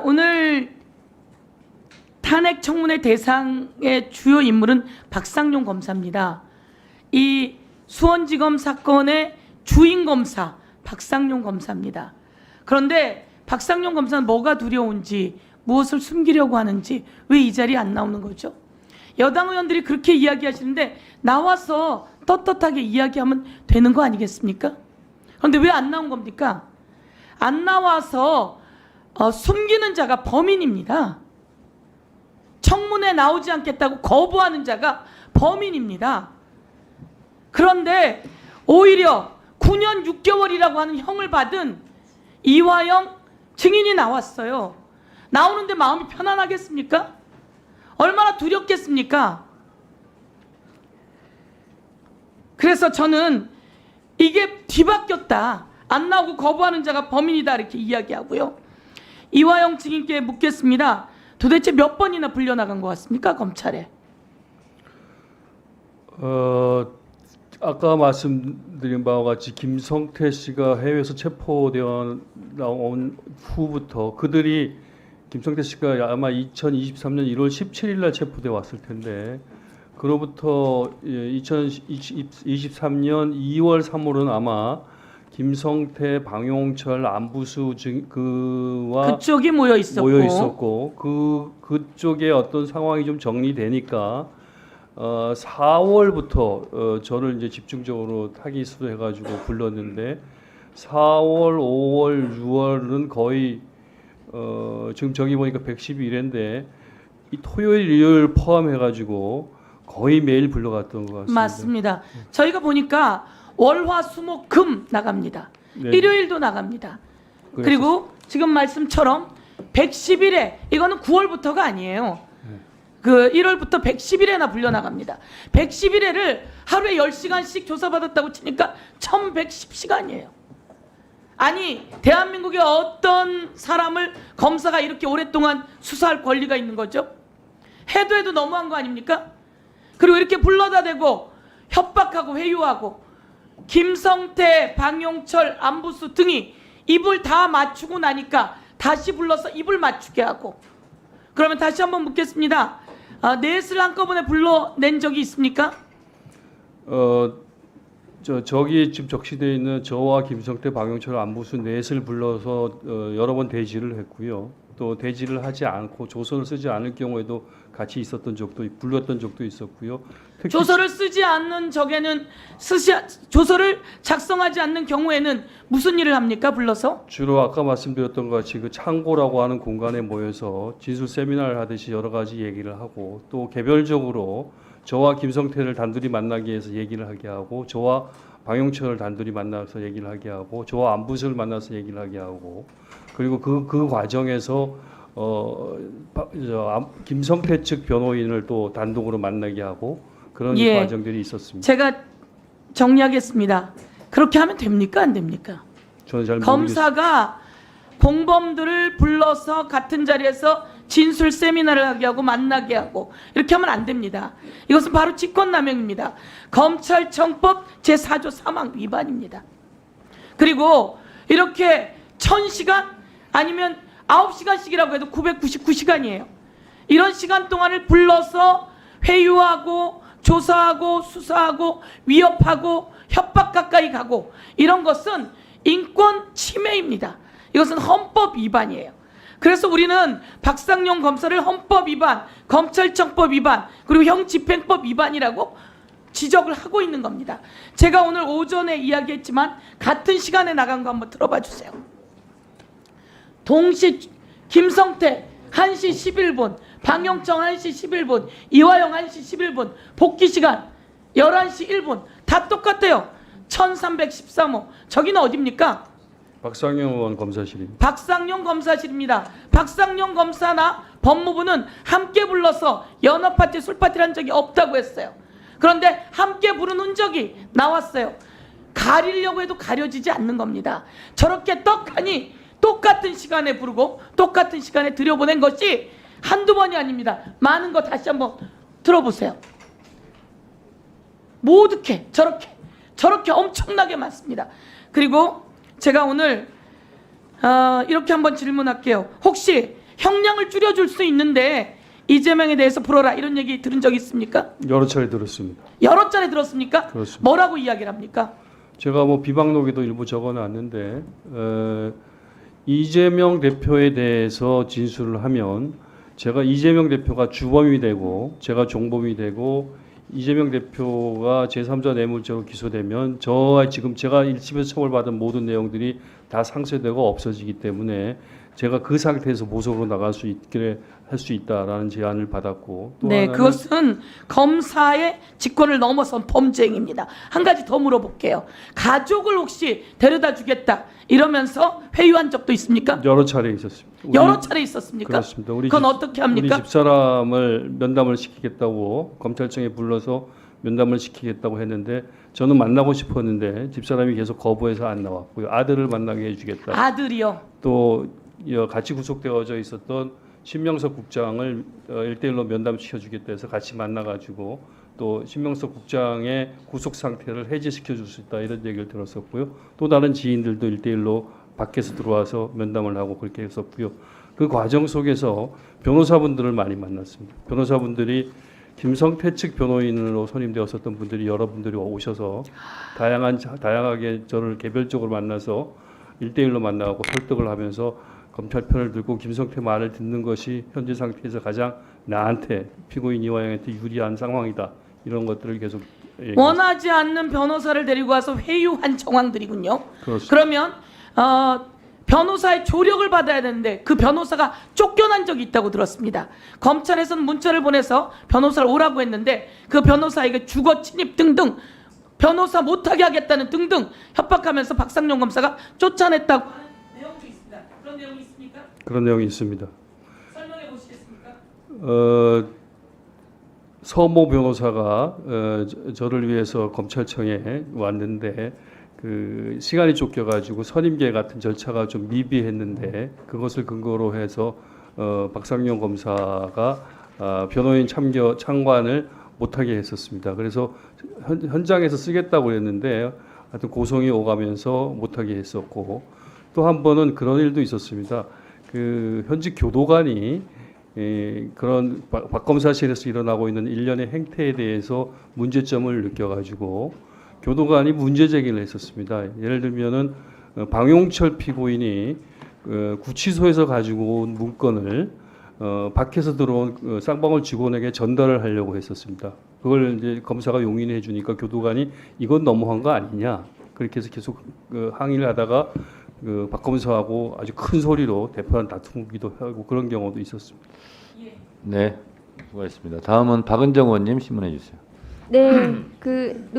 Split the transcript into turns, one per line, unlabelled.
오늘 탄핵 청문회 대상의 주요 인물은 박상용 검사입니다. 이 수원지검 사건의 주인 검사 박상용 검사입니다. 그런데 박상용 검사는 뭐가 두려운지, 무엇을 숨기려고 하는지 왜 이 자리에 안 나오는 거죠? 여당 의원들이 그렇게 이야기하시는데 나와서 떳떳하게 이야기하면 되는 거 아니겠습니까? 그런데 왜 안 나온 겁니까? 안 나와서 숨기는 자가 범인입니다. 청문회 나오지 않겠다고 거부하는 자가 범인입니다. 그런데 오히려 9년 6개월이라고 하는 형을 받은 이화영 증인이 나왔어요. 나오는데 마음이 편안하겠습니까? 얼마나 두렵겠습니까? 그래서 저는 이게 뒤바뀌었다. 안 나오고 거부하는 자가 범인이다 이렇게 이야기하고요. 이화영 증인께 묻겠습니다. 도대체 몇 번이나 불려나간 것 같습니까? 검찰에.
아까 말씀드린 바와 같이 김성태 씨가 해외에서 체포되어 나온 후부터 그들이 김성태 씨가 아마 2023년 1월 17일 날 체포돼 왔을 텐데 그로부터 2023년 2월 3월은 아마 김성태, 방용철, 안부수 그와
그쪽이 모여 있었고
그쪽에 어떤 상황이 좀 정리되니까 4월부터 저를 이제 집중적으로 타깃으로 해가지고 불렀는데 4월, 5월, 6월은 거의 지금 저기 보니까 112일인데 이 토요일, 일요일 포함해가지고 거의 매일 불러갔던 것 같습니다.
맞습니다. 저희가 보니까 월화수목금 나갑니다.
네.
일요일도 나갑니다. 그리고 지금 말씀처럼 110일에 이거는 9월부터가 아니에요. 그 1월부터 110일에나 불려나갑니다. 110일에를 하루에 10시간씩 조사받았다고 치니까 1110시간이에요. 아니 대한민국의 어떤 사람을 검사가 이렇게 오랫동안 수사할 권리가 있는 거죠? 해도 너무한 거 아닙니까? 그리고 이렇게 불러다 대고 협박하고 회유하고 김성태, 방용철, 안부수 등이 입을 다 맞추고 나니까 다시 불러서 입을 맞추게 하고. 그러면 다시 한번 묻겠습니다. 넷을 한꺼번에 불러낸 적이 있습니까?
저기 지금 적시되어 있는 저와 김성태, 방용철, 안부수 넷을 불러서 여러 번 대지를 했고요. 또 대지를 하지 않고 조서를 쓰지 않을 경우에도 같이 있었던 적도 불렀던 적도 있었고요.
조서를 쓰지 않는 적에는 조서를 작성하지 않는 경우에는 무슨 일을 합니까? 불러서?
주로 아까 말씀드렸던 것 같이 그 창고라고 하는 공간에 모여서 진술 세미나를 하듯이 여러 가지 얘기를 하고 또 개별적으로 저와 김성태를 단둘이 만나기 위해서 얘기를 하게 하고 저와 방용철을 단둘이 만나서 얘기를 하게 하고 저와 안부수를 만나서 얘기를 하게 하고 그리고 그 과정에서 김성태 측 변호인을 또 단독으로 만나게 하고 그런 과정들이 있었습니다.
제가 정리하겠습니다. 그렇게 하면 됩니까? 안 됩니까?
저는 잘
검사가 공범들을 불러서 같은 자리에서 진술 세미나를 하게 하고 만나게 하고 이렇게 하면 안 됩니다. 이것은 바로 직권남용입니다. 검찰청법 제4조 3항 위반입니다. 그리고 이렇게 1000시간 아니면 9시간씩이라고 해도 999시간이에요. 이런 시간 동안을 불러서 회유하고 조사하고 수사하고 위협하고 협박 가까이 가고 이런 것은 인권 침해입니다. 이것은 헌법 위반이에요. 그래서 우리는 박상용 검사를 헌법 위반, 검찰청법 위반, 그리고 형집행법 위반이라고 지적을 하고 있는 겁니다. 제가 오늘 오전에 이야기했지만 같은 시간에 나간 거 한번 들어봐 주세요. 동시 김성태 1시 11분, 방용철 1시 11분, 이화영 1시 11분, 복귀 시간 11시 1분 다 똑같아요. 1313호. 저기는 어디입니까?
박상용 의원 검사실입니다.
박상용 검사실입니다. 박상용 검사나 법무부는 함께 불러서 연합파티, 술파티를 한 적이 없다고 했어요. 그런데 함께 부른 흔적이 나왔어요. 가리려고 해도 가려지지 않는 겁니다. 저렇게 떡하니 똑같은 시간에 부르고 똑같은 시간에 들여보낸 것이 한두 번이 아닙니다. 많은 거 다시 한번 들어보세요. 모두게 저렇게 엄청나게 많습니다. 그리고 제가 오늘 이렇게 한번 질문할게요. 혹시 형량을 줄여줄 수 있는데 이재명에 대해서 풀어라 이런 얘기 들은 적 있습니까?
여러 차례 들었습니다.
여러 차례 들었습니까?
그렇습니다.
뭐라고 이야기를 합니까?
제가 뭐 비방록에도 일부 적어놨는데 이재명 대표에 대해서 진술을 하면 제가 이재명 대표가 주범이 되고 제가 종범이 되고 이재명 대표가 제3자 뇌물죄로 기소되면 저와 지금 제가 1심에서 처벌받은 모든 내용들이 다 상쇄되고 없어지기 때문에 제가 그 상태에서 보석으로 나갈 수 있게 할 수 있다라는 제안을 받았고 또
네,
하나는
그것은 검사의 직권을 넘어선 범죄 행위입니다. 한 가지 더 물어볼게요. 가족을 혹시 데려다 주겠다 이러면서 회유한 적도 있습니까?
여러 차례 있었습니다.
여러 차례 있었습니까?
그렇습니다.
그건 어떻게 합니까?
우리 집사람을 면담을 시키겠다고 검찰청에 불러서 면담을 시키겠다고 했는데 저는 만나고 싶었는데 집사람이 계속 거부해서 안 나왔고요. 아들을 만나게 해주겠다.
아들이요.
또 같이 구속되어져 있었던 신명석 국장을 1대1로 면담시켜주겠다 해서 같이 만나가지고 또 신명석 국장의 구속 상태를 해제시켜 줄 수 있다 이런 얘기를 들었었고요. 또 다른 지인들도 1대1로 밖에서 들어와서 면담을 하고 그렇게 했었고요. 그 과정 속에서 변호사분들을 많이 만났습니다. 변호사분들이 김성태 측 변호인으로 선임되었었던 분들이 여러분들이 오셔서 다양하게 저를 개별적으로 만나서 1대1로 만나고 설득을 하면서 검찰 편을 들고 김성태 말을 듣는 것이 현재 상태에서 가장 나한테 피고인 이화영한테 유리한 상황이다. 이런 것들을 계속
원하지 않는 변호사를 데리고 와서 회유한 정황들이군요.
그렇습니다.
그러면 변호사의 조력을 받아야 되는데 그 변호사가 쫓겨난 적이 있다고 들었습니다. 검찰에서는 문자를 보내서 변호사를 오라고 했는데 그 변호사에게 주거 침입 등등 변호사 못하게 하겠다는 등등 협박하면서 박상용 검사가 쫓아냈다고 하는 내용도 있습니다. 그런 내용이 있습니까?
그런 내용이 있습니다.
설명해 보시겠습니까?
서모 변호사가 저를 위해서 검찰청에 왔는데 그 시간이 쫓겨가지고 선임계 같은 절차가 좀 미비했는데 그것을 근거로 해서 박상용 검사가 변호인 참관을 못하게 했었습니다. 그래서 현장에서 쓰겠다고 그랬는데 하여튼 고성이 오가면서 못하게 했었고 또 한 번은 그런 일도 있었습니다. 그 현직 교도관이 그런 박 검사실에서 일어나고 있는 일련의 행태에 대해서 문제점을 느껴가지고 교도관이 문제 제기를 했었습니다. 예를 들면은 방용철 피고인이 구치소에서 가지고 온 문건을 밖에서 들어온 쌍방울 직원에게 전달을 하려고 했었습니다. 그걸 이제 검사가 용인해 주니까 교도관이 이건 너무한 거 아니냐 그렇게 해서 계속 항의를 하다가 박 검사하고 아주 큰 소리로 대표랑 다투기도 하고 그런 경우도 있었습니다.
네, 수고하셨습니다. 다음은 박은정 의원님 신문해 주세요.
네, 그